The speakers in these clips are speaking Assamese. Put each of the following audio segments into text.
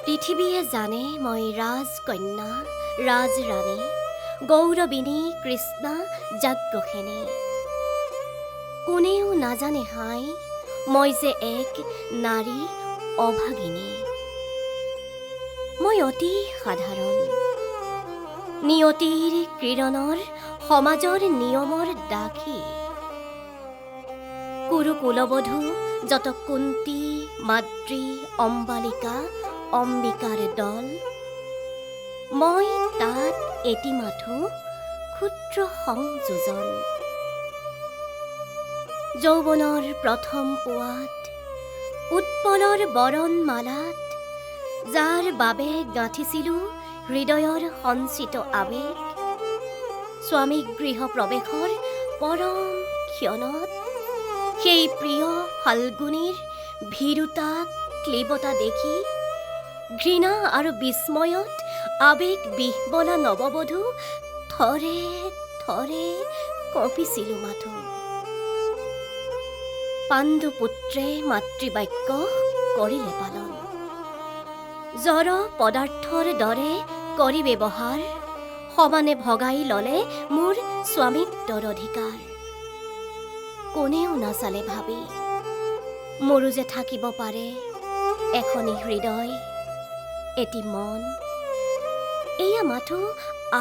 পৃথিৱীয়ে জানে মই ৰাজকন্যা ৰাজৰাণী গৌৰবিনী কৃষ্ণা যাজ্ঞসেনী। কোনেও নাজানে হাই মই যে এক নাৰী অভাগিনী। মই অতি সাধাৰণ, নিয়তিৰ কিৰণৰ সমাজৰ নিয়মৰ দাসী। কুৰুকুলবধূ যত কুন্তী মাতৃ অম্বালিকা অম্বিকাৰ দল, মই তাত এটি মাথো ক্ষুদ্ৰ সংযোজন। যৌৱনৰ প্ৰথম পুৱাত উৎপলৰ বৰণমালাত যাৰ বাবে গাঁঠিছিলো হৃদয়ৰ সঞ্চিত আৱেগ, স্বামী গৃহ প্ৰৱেশৰ পৰম ক্ষণত সেই প্ৰিয় ফাল্গুনীৰ ভীৰুতা ক্লীবতা দেখি ঘৃণা আৰু বিস্ময়ত আৱেগ বিহ্বলা নৱবধূ থৰে থৰে কঁপিছিলো মাথো। পাণ্ডুপুত্ৰে মাতৃবাক্য কৰিলে পালন, জড় পদাৰ্থৰ দৰে কৰি ব্যৱহাৰ, সমানে ভগাই ললে মোৰ স্বামিত্বৰ অধিকাৰ। কোনেও নাচালে ভাবি মোৰো যে থাকিব পাৰে এখনি হৃদয় এটি মন। এয়া মাথো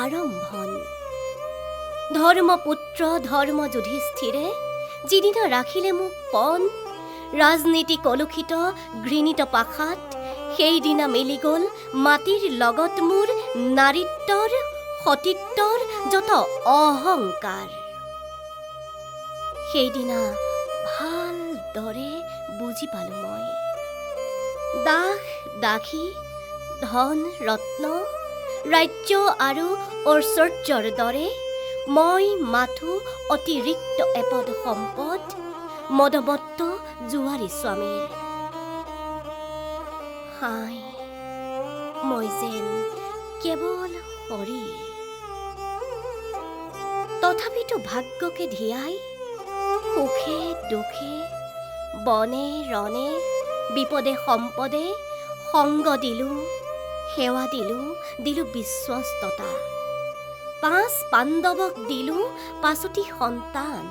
আৰম্ভণ। ধৰ্মপুত্ৰ ধৰ্ম যুধিষ্ঠিৰে যিদিনা ৰাখিলে মোক পণ, ৰাজনীতি কলুষিত ঘৃণিত পাশাত সেইদিনা মিলি গ'ল মাটিৰ লগত মোৰ নাৰীত্বৰ সতীত্বৰ যত অহংকাৰ। সেইদিনা ভালদৰে বুজি পালো মই, দাস দাসী ধন ৰত্ন ৰাজ্য আৰু ঐশ্বৰ্যৰ দৰে মই মাথো অতিৰিক্ত এপদ সম্পদ মদমত্ত জুৱাৰী স্বামীৰ। হাই মই যেন কেৱল শৰীৰ, তথাপিতো ভাগ্যকে ধিয়াই সুখে দুখে বনে ৰণে বিপদে সম্পদে সংগ দিলো সেৱা দিলো বিশ্বস্ততা। 5 পাণ্ডৱক দিলো 5টি সন্তান,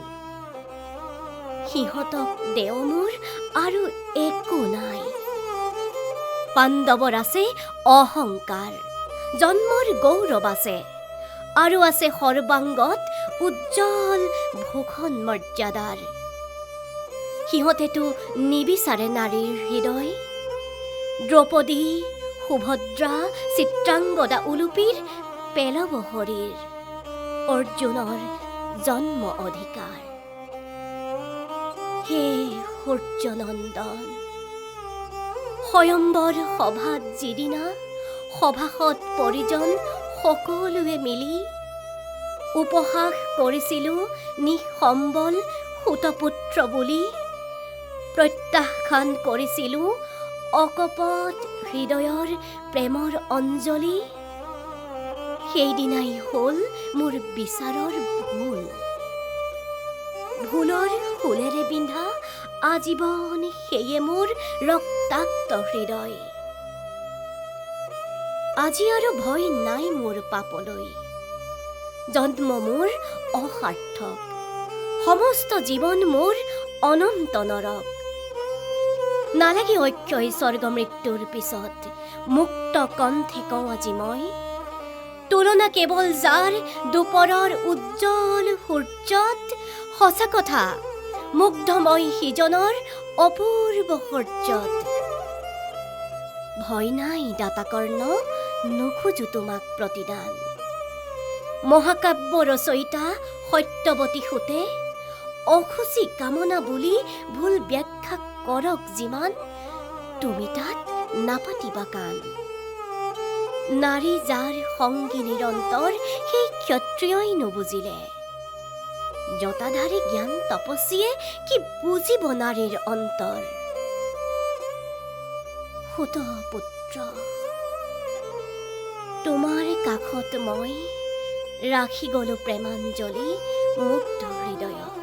সিহঁতক দেও মোৰ আৰু একো নাই। পাণ্ডৱৰ আছে অহংকাৰ, জন্মৰ গৌৰৱ আছে, আৰু আছে সৰ্বাংগত উজ্জ্বল ভূষণ মৰ্যাদাৰ। সিহঁতেতো নিবিচাৰে নাৰীৰ হৃদয়, দ্ৰৌপদী সুভদ্ৰা চিত্ৰাংগদা উলুপিৰ পেলব শৰীৰ, অৰ্জুনৰ জন্ম অধিকাৰ। হে সূৰ্যনন্দন, স্বয়ম্বৰ সভাত যিদিনা সভাসদ পৰিজন সকলোৱে মিলি উপহাস কৰিছিলো নিসম্বল সুতপুত্ৰ বুলি, প্ৰত্যাখ্যান কৰিছিলো অকপট হৃদয়ৰ প্ৰেমৰ অঞ্জলি, সেইদিনাই হ'ল মোৰ বিচাৰৰ ভুল। ভুলৰ ফুলেৰে বিন্ধা আজীৱন সেয়ে মোৰ ৰক্তাক্ত হৃদয়। আজি আৰু ভয় নাই মোৰ পাপলৈ, জন্ম মোৰ অসাৰ্থক, সমস্ত জীৱন মোৰ অনন্ত নৰক। নালাগে ঐক্যই স্বৰ্গ মৃত্যুৰ পিছত, মুক্ত কণ্ঠে কওঁ আজি মই, তুলনা কেৱল যাৰ দুপৰৰ উজ্জ্বল সূৰ্যত, সঁচা কথা মুগ্ধময় সিজনৰ অপূৰ্ব সূৰ্যত। ভয় নাই দাতাকৰ্ণ, নোখোজো তোমাক প্ৰতিদান। মহাকাব্য ৰচয়িতা সত্যৱতী সুতে অসুচি কামনা বুলি ভুল ব্যাখ্যা কৰক যিমান, তুমি তাত নাপাতিবা কাণ। নাৰী যাৰ সংগী নিৰন্তৰ সেই ক্ষত্ৰিয়ই নুবুজিলে, জটাধাৰী জ্ঞান তপস্বীয়ে কি বুজিব নাৰীৰ অন্তৰ। সুতপুত্ৰ তোমাৰ কাষত মই ৰাখি গলো প্ৰেমাঞ্জলি মুগ্ধ হৃদয়ত।